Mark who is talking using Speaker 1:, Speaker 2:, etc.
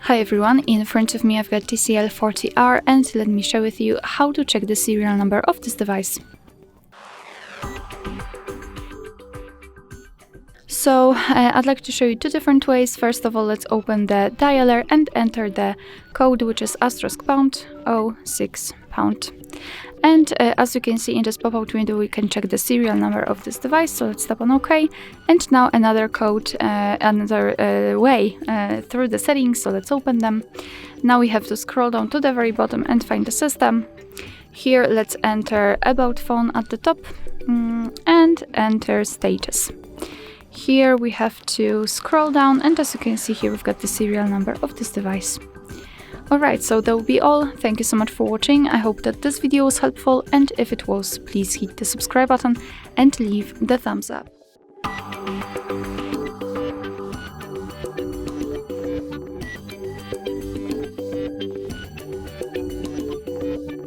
Speaker 1: Hi everyone, in front of me I've got TCL40R and let me share with you how to check the serial number of this device. So I'd like to show you two different ways. First of all, let's open the dialer and enter the code, which is *#06#. And as you can see in this pop-out window, we can check the serial number of this device. So let's tap on OK. And now another code, another way through the settings. So let's open them. Now we have to scroll down to the very bottom and find the system. Here, let's enter About Phone at the top and enter Status. Here we have to scroll down, and as you can see here, we've got the serial number of this device. Alright, so that will be all. Thank you so much for watching. I hope that this video was helpful, and if it was, please hit the subscribe button and leave the thumbs up.